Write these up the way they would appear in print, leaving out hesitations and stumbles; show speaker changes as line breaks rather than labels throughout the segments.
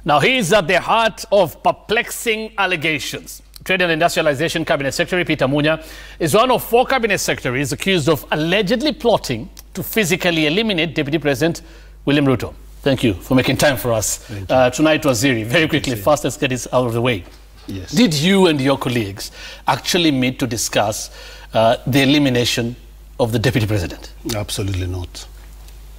Now, he is at the heart of perplexing allegations. Trade and Industrialization Cabinet Secretary Peter Munya is one of 4 cabinet secretaries accused of allegedly plotting to physically eliminate Deputy President William Ruto. Thank you for making time for us tonight, Waziri. Very quickly, first, let's get this out of the way.
Yes.
Did you and your colleagues actually meet to discuss the elimination of the Deputy President?
Absolutely not.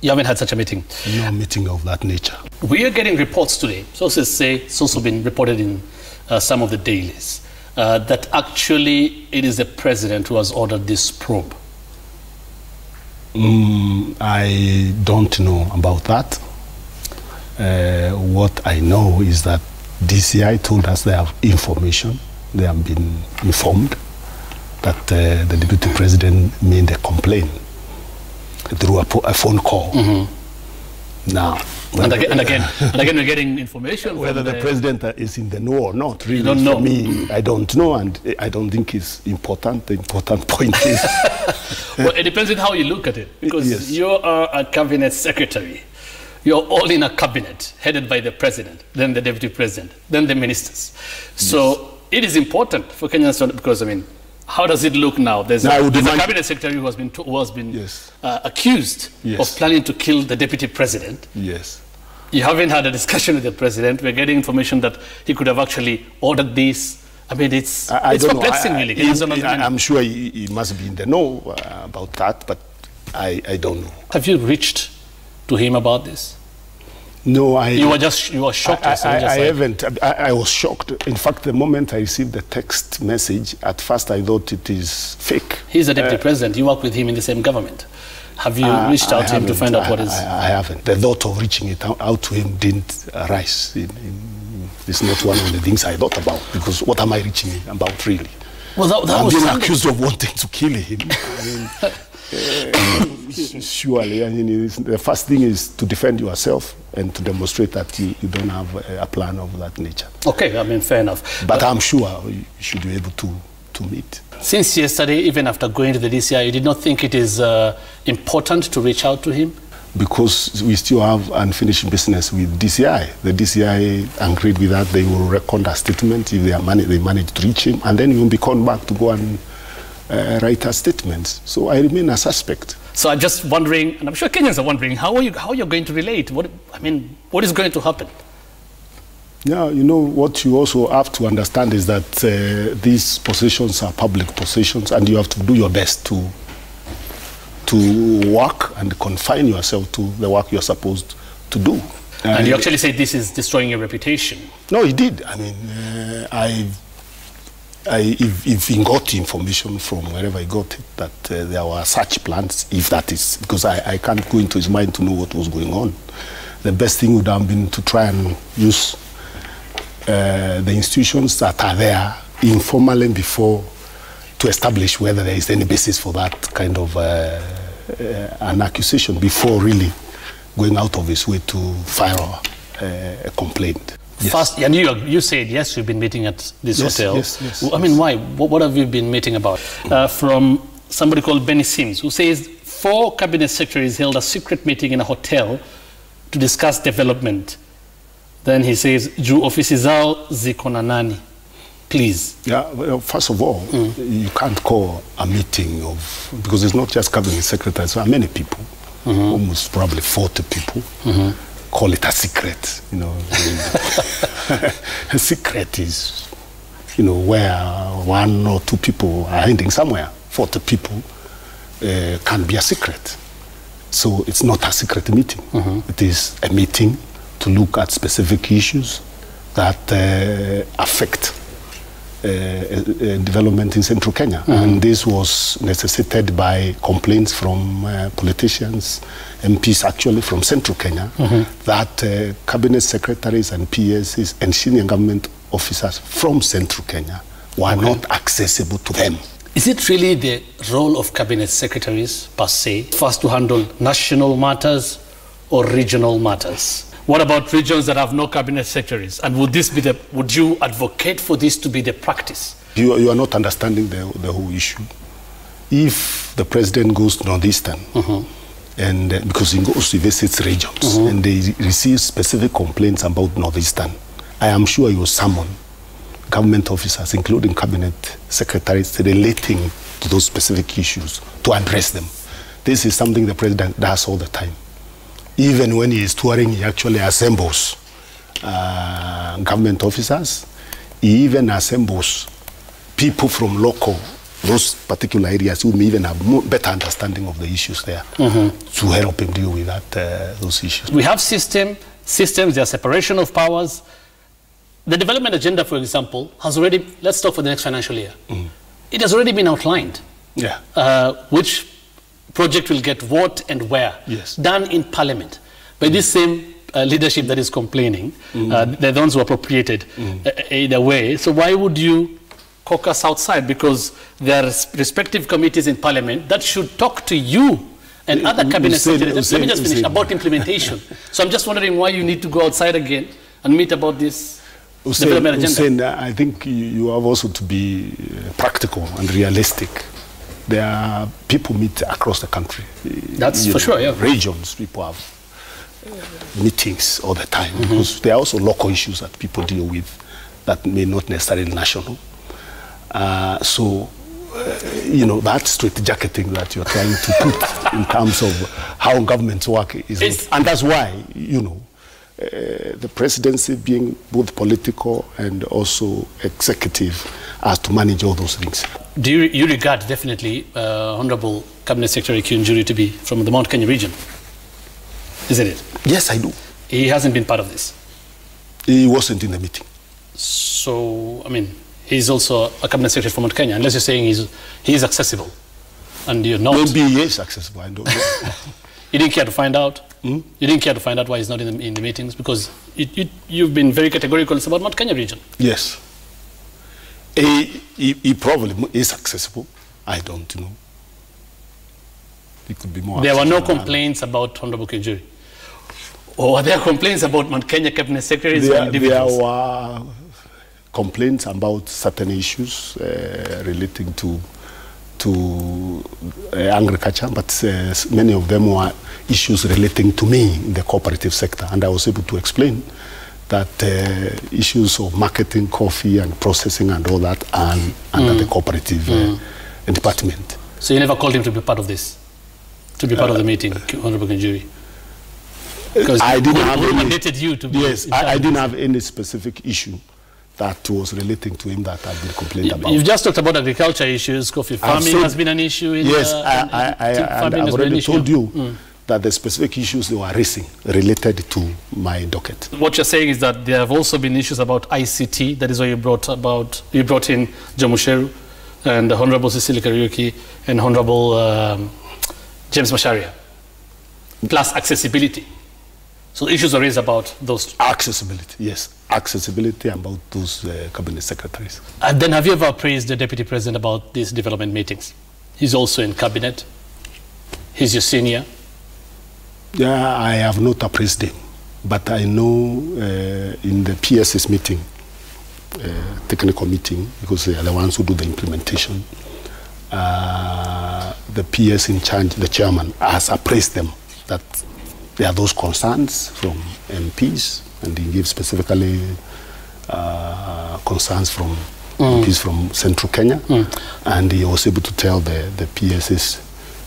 You haven't had such a meeting?
No meeting of that nature.
We are getting reports today, sources say, it's also been reported in some of the dailies, that actually it is the president who has ordered this probe.
I don't know about that. What I know is that DCI told us they have information, they have been informed that the Deputy President made a complaint through a phone call. Now,
and again, we're getting information.
Whether the president is in the know or not, really,
don't know.
For me, I don't know, and I don't think it's important. The important point is...
Well, it depends on how you look at it, because
yes.
You are a cabinet secretary. You're all in a cabinet headed by the president, then the deputy president, then the ministers. So yes. It is important for Kenyans to, because, I mean, how does it look now? There's a cabinet secretary who has been
yes.
Accused
yes.
of planning to kill the deputy president.
Yes.
You haven't had a discussion with the president. We're getting information that he could have actually ordered this. I mean, it's perplexing, really.
I'm sure he must be in the know about that, but I don't know.
Have you reached to him about this?
No,
You were shocked.
I haven't. I was shocked. In fact, the moment I received the text message, at first I thought it is fake.
He's the deputy president. You work with him in the same government. Have you reached out to him to find out what is...
I haven't. The thought of reaching it out to him didn't arise. It's not one of the things I thought about, because what am I reaching him about, really?
Well,
I'm being accused of wanting to kill him. I mean, surely, I mean, the first thing is to defend yourself and to demonstrate that you don't have a plan of that nature.
Okay, I mean, fair enough.
But I'm sure you should be able to meet.
Since yesterday, even after going to the DCI, you did not think it is important to reach out to him?
Because we still have unfinished business with DCI. The DCI agreed with that. They will record a statement if they manage to reach him, and then he will be called back to go and write a statement. So I remain a suspect.
So I'm just wondering, and I'm sure Kenyans are wondering, how you're going to relate? What is going to happen?
Yeah, you know, what you also have to understand is that these positions are public positions, and you have to do your best to work and confine yourself to the work you're supposed to do.
And you actually say this is destroying your reputation.
No, he did. I mean, if he got information from wherever he got it, that there were such plans, if that is, because I can't go into his mind to know what was going on. The best thing would have been to try and use the institutions that are there informally before, to establish whether there is any basis for that kind of an accusation, before really going out of his way to file a complaint.
Yes. First, and you said, yes, you've been meeting at this hotel.
Yes.
I mean, why? What have you been meeting about? From somebody called Benny Sims, who says 4 cabinet secretaries held a secret meeting in a hotel to discuss development. Then he says, Ju ofisi zao ziko na nani? Please. Yeah,
well, first of all, you can't call a meeting of, because it's not just cabinet secretaries, there are many people, almost probably 40 people. Call it a secret, you know. A secret is, you know, where 1 or 2 people are hiding somewhere. 40 people can be a secret. So it's not a secret meeting. It is a meeting to look at specific issues that affect development in Central Kenya. And this was necessitated by complaints from politicians, MPs actually from Central Kenya, that cabinet secretaries and PSs and senior government officers from Central Kenya were not accessible to them.
Is it really the role of cabinet secretaries per se, first to handle national matters or regional matters? What about regions that have no cabinet secretaries? And would you advocate for this to be the practice?
You are not understanding the whole issue. If the president goes to Northeastern And because he goes to visit regions, and they receive specific complaints about Northeastern. I am sure you will summon government officers, including cabinet secretaries, relating to those specific issues to address them. This is something the president does all the time. Even when he is touring, he actually assembles government officers. He even assembles people from those particular areas who may even have better understanding of the issues there to help him deal with those issues.
We have systems, there's separation of powers. The development agenda, for example, has already, let's talk for the next financial year. It has already been outlined.
Yeah.
Which project will get what and where.
Yes.
Done in Parliament. By this same leadership that is complaining, they're the ones who appropriated either way. So why would you caucus outside? Because there are respective committees in Parliament that should talk to you and other cabinet secretaries. Let me just finish about implementation. So I'm just wondering why you need to go outside again and meet about this development agenda.
I think you have also to be practical and realistic. There are people meet across the country.
That's for sure, yeah.
Regions, people have meetings all the time because there are also local issues that people deal with that may not necessarily national. That strategizing that you're trying to put in terms of how governments work is, and that's why, the presidency being both political and also executive has to manage all those things.
Do you regard definitely Honorable Cabinet Secretary Kinjuri to be from the Mount Kenya region? Isn't it?
Yes, I do.
He hasn't been part of this?
He wasn't in the meeting.
So, I mean, he's also a Cabinet Secretary from Mount Kenya, unless you're saying he's accessible, and you're not.
Maybe he is accessible, I don't know.
You didn't care to find out? You didn't care to find out why he's not in the meetings? Because you've been very categorical about Mount Kenya region.
Yes. He probably is accessible. I don't know. He could be more.
There were no complaints about Honorable Kinjuri? Or were there complaints about Mount Kenya Cabinet Secretaries?
There were complaints about certain issues relating to agriculture, but many of them were issues relating to me in the cooperative sector, and I was able to explain that issues of marketing, coffee and processing and all that are under the cooperative department.
So you never called him to be part of this? To be part of the meeting, Honorable Kinjuri? Because
I didn't have
mandated you to be.
Yes, I didn't have any specific issue that was relating to him that I've been complained about.
You've just talked about agriculture issues. Coffee farming has been an issue.
Yes, I've already told you that the specific issues they were raising related to my docket.
What you're saying is that there have also been issues about ICT. That is why you brought in Jamusheru and Honorable Cecilia Kariuki and Honorable James Macharia, plus accessibility. So issues are raised about those.
Accessibility, yes. Accessibility about those cabinet secretaries.
And then have you ever praised the Deputy President about these development meetings? He's also in cabinet. He's your senior.
Yeah, I have not appraised him. But I know in the PS's meeting, technical meeting, because they are the ones who do the implementation, the PS in charge, the chairman, has appraised them that there are those concerns from MPs, and he gives specifically concerns from MPs from Central Kenya, and he was able to tell the PSs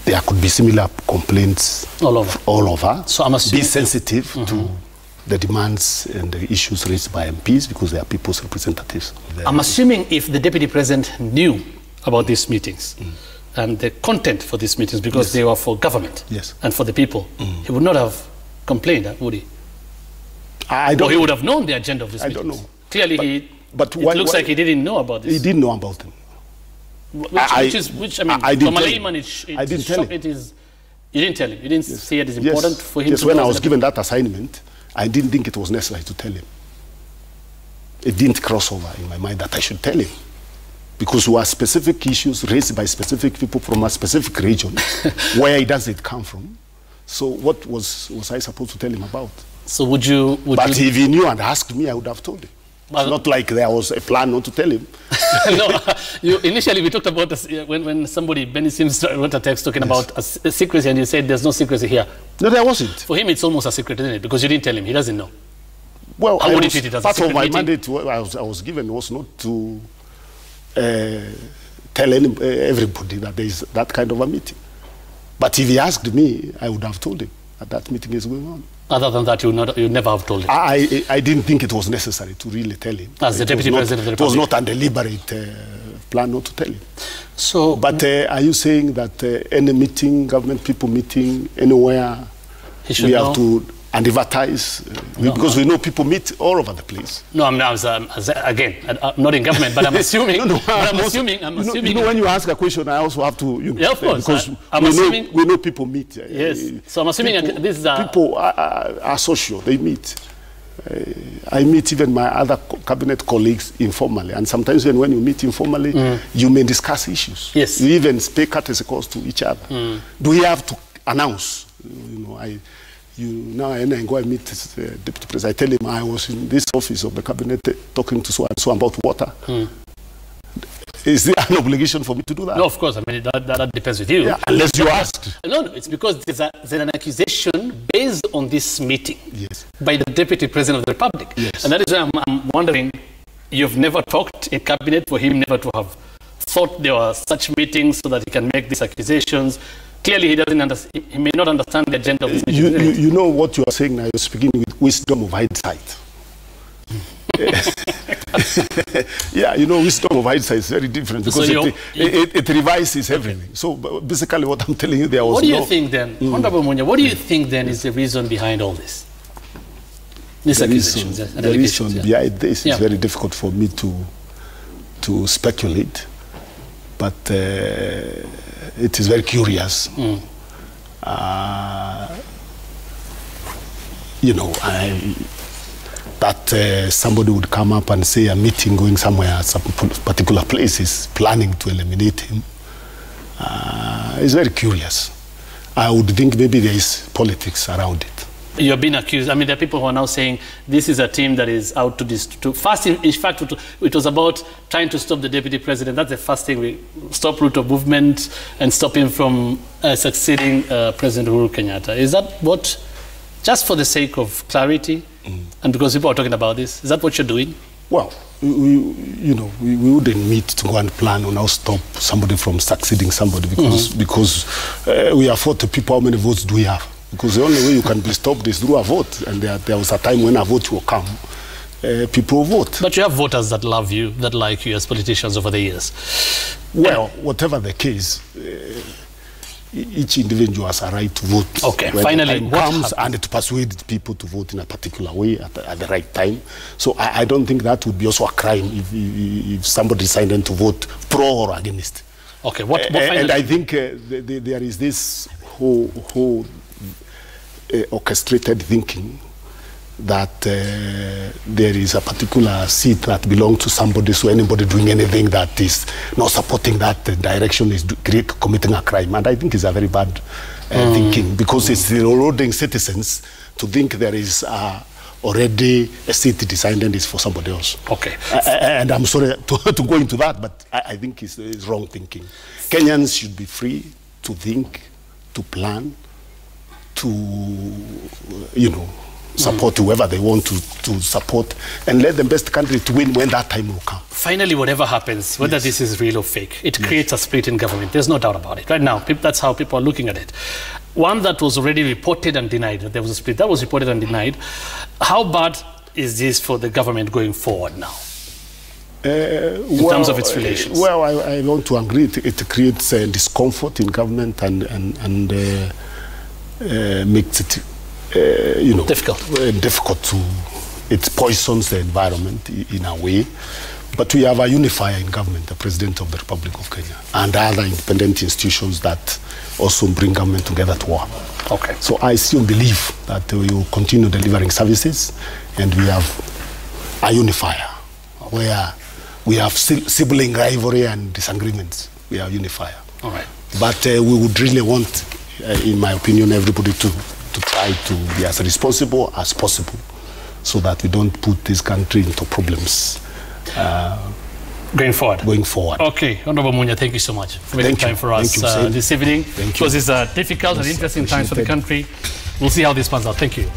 there could be similar complaints all over. So I'm assuming be sensitive to the demands and the issues raised by MPs because they are people's representatives.
I'm assuming if the Deputy President knew about these meetings and the content for these meetings, because they were for government and for the people, he would not have complained, would he?
I don't.
Or he would have known the agenda of this meetings. I don't know. Clearly, it looks like he didn't know about this.
He didn't know about them.
I mean, from a layman,
I didn't tell him.
You didn't tell him. You didn't say it is important for him to
when I was given that assignment, I didn't think it was necessary to tell him. It didn't cross over in my mind that I should tell him. Because there were specific issues raised by specific people from a specific region. Where does it come from? So what was I supposed to tell him about?
So would you...
But if he knew and asked me, I would have told him. Well, it's not like there was a plan not to tell him.
No, initially we talked about this, when somebody, Benny Sims, wrote a text talking about a secrecy, and you said there's no secrecy here.
No, there wasn't.
For him, it's almost a secret, isn't it? Because you didn't tell him. He doesn't know.
Well,
how would you treat it as
part
a secret
of my
meeting?
mandate I was given was not to tell everybody that there is that kind of a meeting. But if he asked me, I would have told him that that meeting is going on.
Other than that, you never have told him?
I didn't think it was necessary to really tell him.
As the Deputy President of the Republic?
It was not a deliberate plan not to tell him.
So,
but are you saying that any meeting, government people meeting, anywhere, we have to advertise? Because we know people meet all over the place.
No, I'm again, I'm not in government, but I'm assuming. I'm assuming.
You know, when you ask a question, I also have to.
Yeah, of course.
Because we know people meet.
Yes. So I'm assuming this is
people are social. They meet. I meet even my other cabinet colleagues informally, and sometimes when you meet informally, you may discuss issues.
Yes.
You even pay courtesy calls to each other. Do we have to announce? You know, now and I go and meet the Deputy President. I tell him I was in this office of the cabinet talking to so and so about water. Is there an obligation for me to do that?
No, of course. I mean, that depends with you.
Yeah, unless you asked.
No, it's because there's an accusation based on this meeting by the Deputy President of the Republic.
Yes.
And that is why I'm wondering, you've never talked in cabinet for him never to have thought there were such meetings so that he can make these accusations. Clearly, he doesn't understand. He may not understand the agenda of this meeting. You
know what you are saying now. You're speaking with wisdom of hindsight. Yeah, you know, wisdom of hindsight is very different because so it revises everything. So basically, what I'm telling you, there was.
What do you think then, Honorable Munya? What do you think then is the reason behind all this? These accusations.
The reason behind this is very difficult for me to speculate, but it is very curious. You know, that somebody would come up and say a meeting going somewhere, some particular places, planning to eliminate him. It's very curious. I would think maybe there is politics around it.
You're being accused. I mean, there are people who are now saying this is a team that is out to first, in fact, it was about trying to stop the Deputy President. That's the first thing. We stop route of movement and stop him from succeeding President Uhuru Kenyatta. Is that what, just for the sake of clarity, and because people are talking about this, is that what you're doing?
Well, we wouldn't meet to go and plan on how to stop somebody from succeeding somebody because we are 40 people. How many votes do we have? Because the only way you can be stopped is through a vote, and there was a time when a vote will come. People vote.
But you have voters that love you, that like you as politicians over the years.
Well, whatever the case, each individual has a right to vote.
Okay,
when
finally,
the time comes, and to persuade people to vote in a particular way at the right time. So I don't think that would be also a crime if somebody decided to vote pro or against.
Okay, what
and I think there is this whole orchestrated thinking that there is a particular seat that belongs to somebody, so anybody doing anything that is not supporting that direction is committing a crime. And I think it's a very bad thinking, because it's eroding citizens to think there is already a seat decided is for somebody else.
Okay.
And I'm sorry to go into that, but I think it's wrong thinking. Kenyans should be free to think, to plan, to, support whoever they want to support, and let the best country to win when that time will come.
Finally, whatever happens, whether this is real or fake, it creates a split in government. There's no doubt about it. Right now, that's how people are looking at it. One that was already reported and denied, that there was a split, that was reported and denied. How bad is this for the government going forward now? In terms of its relations?
Well, I want to agree. It creates discomfort in government and makes it difficult to, it poisons the environment in a way. But we have a unifier in government, the President of the Republic of Kenya, and other independent institutions that also bring government together to work.
Okay.
So I still believe that we will continue delivering services, and we have a unifier where we have sibling rivalry and disagreements. We have unifier.
All right.
But we would really want, in my opinion, everybody to try to be as responsible as possible, so that we don't put this country into problems
going forward. Okay, Honorable Munya, thank you so much for making time for us this evening. Because it's difficult and interesting times for the country. We'll see how this pans out. Thank you.